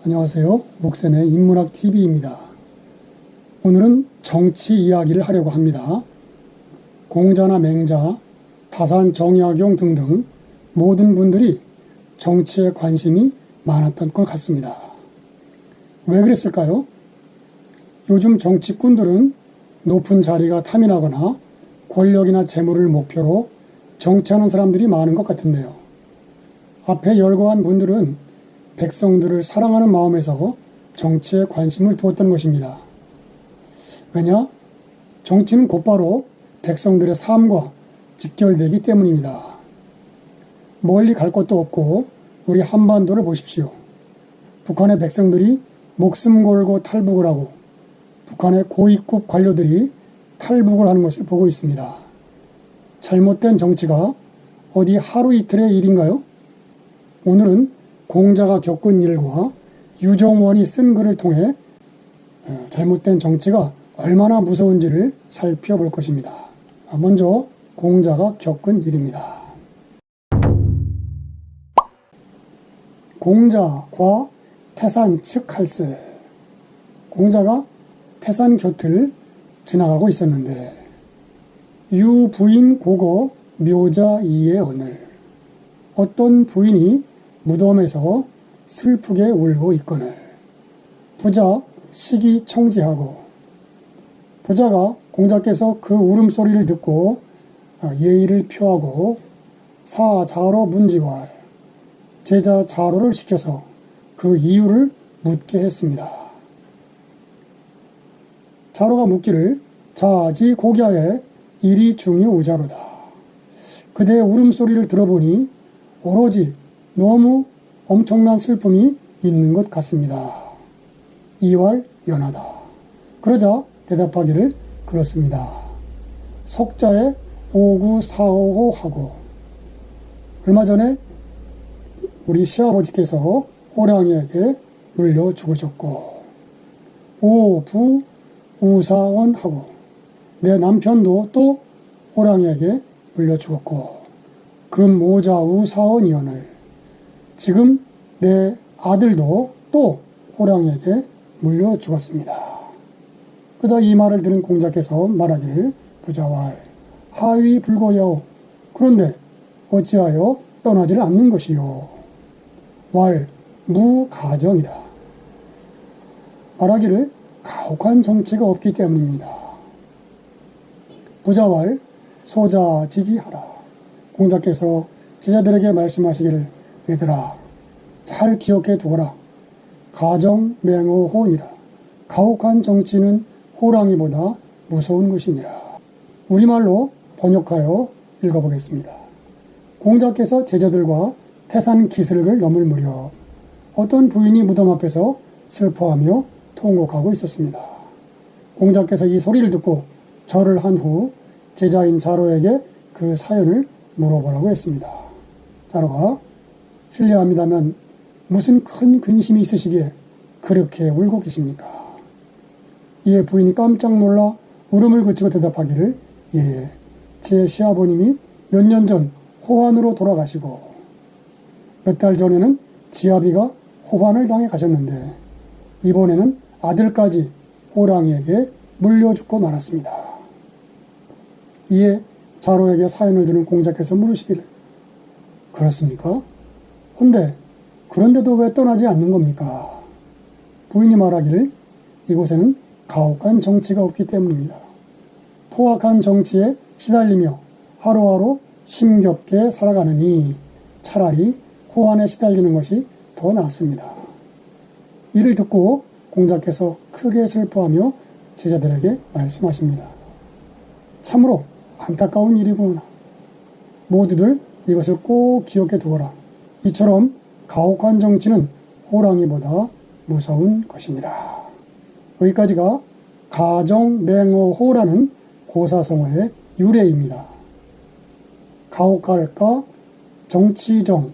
안녕하세요. 목샘의 인문학TV입니다. 오늘은 정치 이야기를 하려고 합니다. 공자나 맹자, 다산 정약용 등등 모든 분들이 정치에 관심이 많았던 것 같습니다. 왜 그랬을까요? 요즘 정치꾼들은 높은 자리가 탐이나거나 권력이나 재물을 목표로 정치하는 사람들이 많은 것 같은데요. 앞에 열거한 분들은 백성들을 사랑하는 마음에서 정치에 관심을 두었던 것입니다. 왜냐? 정치는 곧바로 백성들의 삶과 직결되기 때문입니다. 멀리 갈 것도 없고 우리 한반도를 보십시오. 북한의 백성들이 목숨 걸고 탈북을 하고 북한의 고위급 관료들이 탈북을 하는 것을 보고 있습니다. 잘못된 정치가 어디 하루 이틀의 일인가요? 오늘은 공자가 겪은 일과 유정원이 쓴 글을 통해 잘못된 정치가 얼마나 무서운지를 살펴볼 것입니다. 먼저 공자가 겪은 일입니다. 공자 과 태산 측할세. 공자가 태산 곁을 지나가고 있었는데 유 부인 고거 묘자 이의 언을. 어떤 부인이 무덤에서 슬프게 울고 있거늘 부자 시기 청지하고. 부자가 공자께서 그 울음소리를 듣고 예의를 표하고 사자로 문지왈, 제자 자로를 시켜서 그 이유를 묻게 했습니다. 자로가 묻기를 자지 고갸에 일이 중요우자로다. 그대의 울음소리를 들어보니 오로지 너무 엄청난 슬픔이 있는 것 같습니다. 이왈 연하다. 그러자 대답하기를 그렇습니다. 석자에 오구사오호 하고. 얼마 전에 우리 시아버지께서 호랑이에게 물려 죽으셨고 오부 우사원 하고, 내 남편도 또 호랑이에게 물려 죽었고 금오자 우사원이언을. 지금 내 아들도 또 호랑이에게 물려 죽었습니다. 그자 이 말을 들은 공자께서 말하기를 부자왈 하위 불고야오. 그런데 어찌하여 떠나지를 않는 것이요. 왈 무가정이라. 말하기를 가혹한 정치가 없기 때문입니다. 부자왈 소자 지지하라. 공자께서 제자들에게 말씀하시기를 얘들아 잘 기억해 두거라. 가정 맹호혼이라. 가혹한 정치는 호랑이보다 무서운 것이니라. 우리말로 번역하여 읽어보겠습니다. 공자께서 제자들과 태산 기슭을 넘을 무렵 어떤 부인이 무덤 앞에서 슬퍼하며 통곡하고 있었습니다. 공자께서 이 소리를 듣고 절을 한 후 제자인 자로에게 그 사연을 물어보라고 했습니다. 자로가 실례합니다면 무슨 큰 근심이 있으시기에 그렇게 울고 계십니까? 이에 부인이 깜짝 놀라 울음을 그치고 대답하기를 예, 제 시아버님이 몇 년 전 호환으로 돌아가시고 몇 달 전에는 지아비가 호환을 당해 가셨는데 이번에는 아들까지 호랑이에게 물려 죽고 말았습니다. 이에 자로에게 사연을 들은 공자께서 물으시기를 그렇습니까? 근데 그런데도 왜 떠나지 않는 겁니까? 부인이 말하기를 이곳에는 가혹한 정치가 없기 때문입니다. 포악한 정치에 시달리며 하루하루 심겹게 살아가느니 차라리 호환에 시달리는 것이 더 낫습니다. 이를 듣고 공자께서 크게 슬퍼하며 제자들에게 말씀하십니다. 참으로 안타까운 일이구나. 모두들 이것을 꼭 기억해 두거라. 이처럼 가혹한 정치는 호랑이보다 무서운 것이니라. 여기까지가 가정맹어호라는 고사성어의 유래입니다. 가혹할까 정치정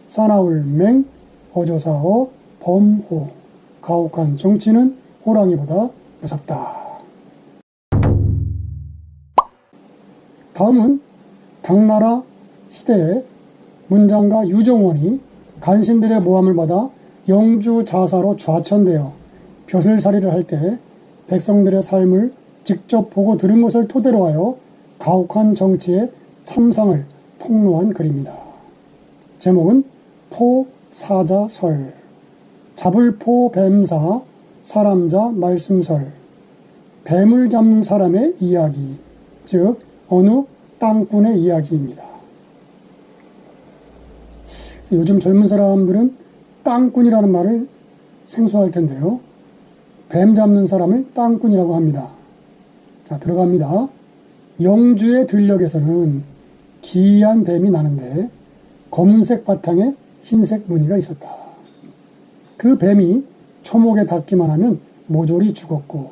사나울맹 어조사어 범호. 가혹한 정치는 호랑이보다 무섭다. 다음은 당나라 시대에 문장가 유정원이 간신들의 모함을 받아 영주 자사로 좌천되어 벼슬살이를 할 때 백성들의 삶을 직접 보고 들은 것을 토대로 하여 가혹한 정치의 참상을 폭로한 글입니다. 제목은 포사자설, 잡을포 뱀사, 사람자 말씀설, 뱀을 잡는 사람의 이야기, 즉 어느 땅꾼의 이야기입니다. 요즘 젊은 사람들은 땅꾼이라는 말을 생소할 텐데요. 뱀 잡는 사람을 땅꾼이라고 합니다. 자, 들어갑니다. 영주의 들녘에서는 기이한 뱀이 나는데 검은색 바탕에 흰색 무늬가 있었다. 그 뱀이 초목에 닿기만 하면 모조리 죽었고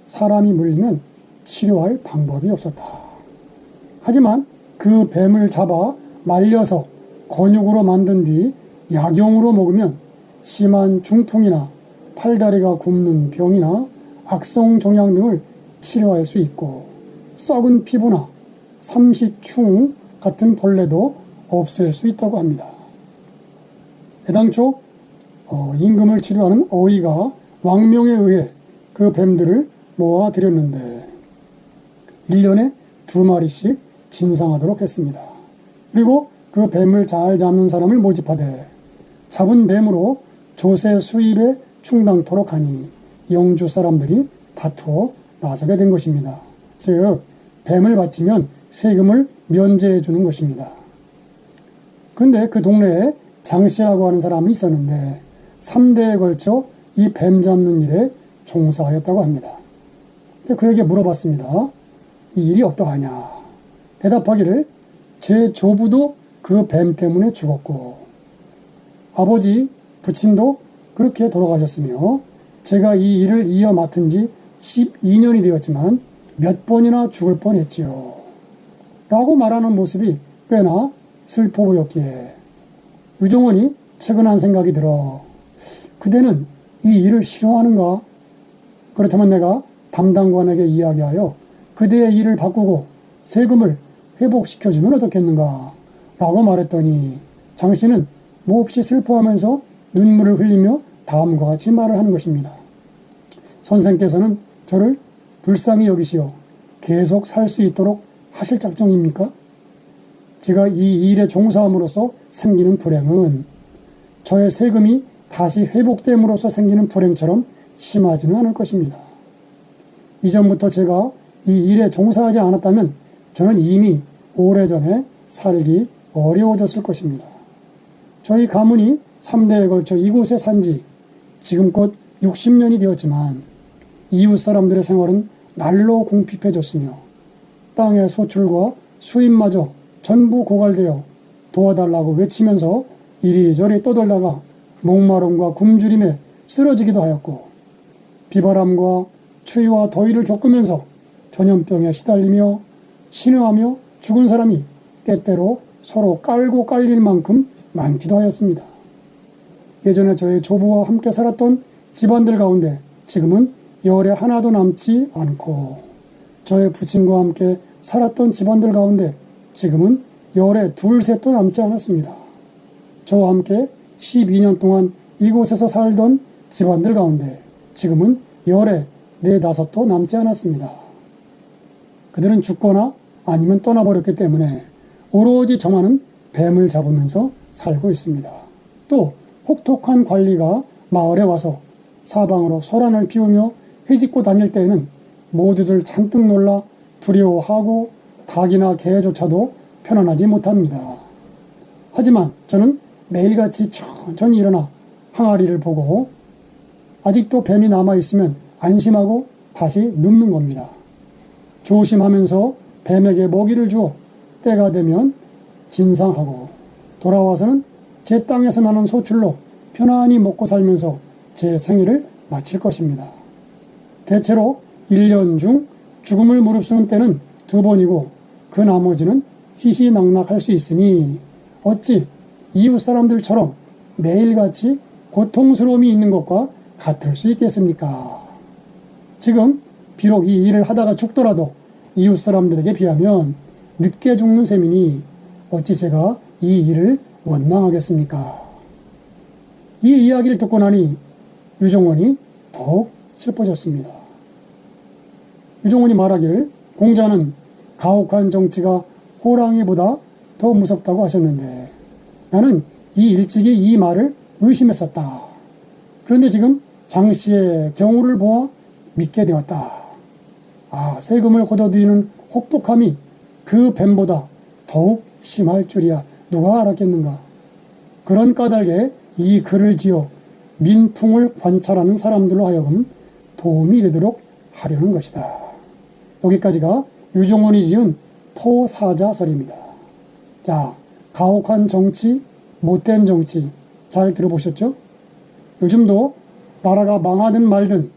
사람이 물리면 치료할 방법이 없었다. 하지만 그 뱀을 잡아 말려서 건육으로 만든 뒤 약용으로 먹으면 심한 중풍이나 팔다리가 굽는 병이나 악성종양 등을 치료할 수 있고 썩은 피부나 삼시충 같은 벌레도 없앨 수 있다고 합니다. 애당초 임금을 치료하는 어의가 왕명에 의해 그 뱀들을 모아들였는데 1년에 2마리씩 진상하도록 했습니다. 그리고 그 뱀을 잘 잡는 사람을 모집하되 잡은 뱀으로 조세 수입에 충당토록 하니 영주 사람들이 다투어 나서게 된 것입니다. 즉 뱀을 바치면 세금을 면제해 주는 것입니다. 그런데 그 동네에 장씨라고 하는 사람이 있었는데 3대에 걸쳐 이 뱀 잡는 일에 종사하였다고 합니다. 그에게 물어봤습니다. 이 일이 어떠하냐? 대답하기를 제 조부도 그 뱀 때문에 죽었고 아버지, 부친도 그렇게 돌아가셨으며 제가 이 일을 이어 맡은 지 12년이 되었지만 몇 번이나 죽을 뻔했지요. 라고 말하는 모습이 꽤나 슬퍼 보였기에 유종원이 측은한 생각이 들어 그대는 이 일을 싫어하는가? 그렇다면 내가 담당관에게 이야기하여 그대의 일을 바꾸고 세금을 회복시켜주면 어떻겠는가? 라고 말했더니 장씨는 몹시 슬퍼하면서 눈물을 흘리며 다음과 같이 말을 하는 것입니다. 선생께서는 저를 불쌍히 여기시어 계속 살 수 있도록 하실 작정입니까? 제가 이 일에 종사함으로써 생기는 불행은 저의 세금이 다시 회복됨으로써 생기는 불행처럼 심하지는 않을 것입니다. 이전부터 제가 이 일에 종사하지 않았다면 저는 이미 오래전에 살기 어려워졌을 것입니다. 저희 가문이 3대에 걸쳐 이곳에 산지 지금껏 60년이 되었지만 이웃 사람들의 생활은 날로 궁핍해졌으며 땅의 소출과 수입마저 전부 고갈되어 도와달라고 외치면서 이리저리 떠돌다가 목마름과 굶주림에 쓰러지기도 하였고 비바람과 추위와 더위를 겪으면서 전염병에 시달리며 신음하며 죽은 사람이 때때로 서로 깔고 깔릴 만큼 많기도 하였습니다. 예전에 저의 조부와 함께 살았던 집안들 가운데 지금은 열에 하나도 남지 않고 저의 부친과 함께 살았던 집안들 가운데 지금은 열에 둘셋도 남지 않았습니다. 저와 함께 12년 동안 이곳에서 살던 집안들 가운데 지금은 열에 4~5도 남지 않았습니다. 그들은 죽거나 아니면 떠나버렸기 때문에 오로지 저만은 뱀을 잡으면서 살고 있습니다. 또 혹독한 관리가 마을에 와서 사방으로 소란을 피우며 헤집고 다닐 때에는 모두들 잔뜩 놀라 두려워하고 닭이나 개조차도 편안하지 못합니다. 하지만 저는 매일같이 천천히 일어나 항아리를 보고 아직도 뱀이 남아있으면 안심하고 다시 눕는 겁니다. 조심하면서 뱀에게 먹이를 주어 때가 되면 진상하고 돌아와서는 제 땅에서 나는 소출로 편안히 먹고 살면서 제 생일을 마칠 것입니다. 대체로 1년 중 죽음을 무릅쓰는 때는 2번이고 그 나머지는 희희낙낙할 수 있으니 어찌 이웃 사람들처럼 매일같이 고통스러움이 있는 것과 같을 수 있겠습니까? 지금 비록 이 일을 하다가 죽더라도 이웃 사람들에게 비하면 늦게 죽는 셈이니 어찌 제가 이 일을 원망하겠습니까? 이 이야기를 듣고 나니 유종원이 더욱 슬퍼졌습니다. 유종원이 말하기를 공자는 가혹한 정치가 호랑이보다 더 무섭다고 하셨는데 나는 일찍이 이 말을 의심했었다. 그런데 지금 장씨의 경우를 보아 믿게 되었다. 세금을 걷어들이는 혹독함이 그 뱀보다 더욱 심할 줄이야 누가 알았겠는가. 그런 까닭에 이 글을 지어 민풍을 관찰하는 사람들로 하여금 도움이 되도록 하려는 것이다. 여기까지가 유종원이 지은 포사자설입니다. 자, 가혹한 정치, 못된 정치 잘 들어보셨죠? 요즘도 나라가 망하든 말든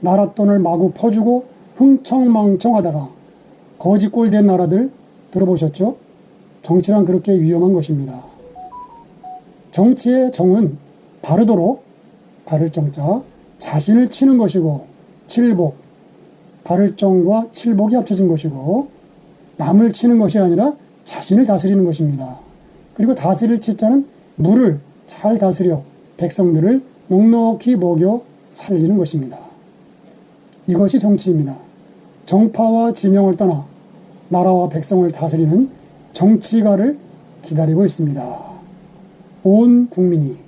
나라 돈을 마구 퍼주고 흥청망청하다가 거지꼴 된 나라들 들어보셨죠? 정치란 그렇게 위험한 것입니다. 정치의 정은 바르도록, 바를 정자, 자신을 치는 것이고, 칠복, 바를 정과 칠복이 합쳐진 것이고, 남을 치는 것이 아니라 자신을 다스리는 것입니다. 그리고 다스릴 치자는 물을 잘 다스려 백성들을 넉넉히 먹여 살리는 것입니다. 이것이 정치입니다. 정파와 진영을 떠나 나라와 백성을 다스리는 정치가를 기다리고 있습니다. 온 국민이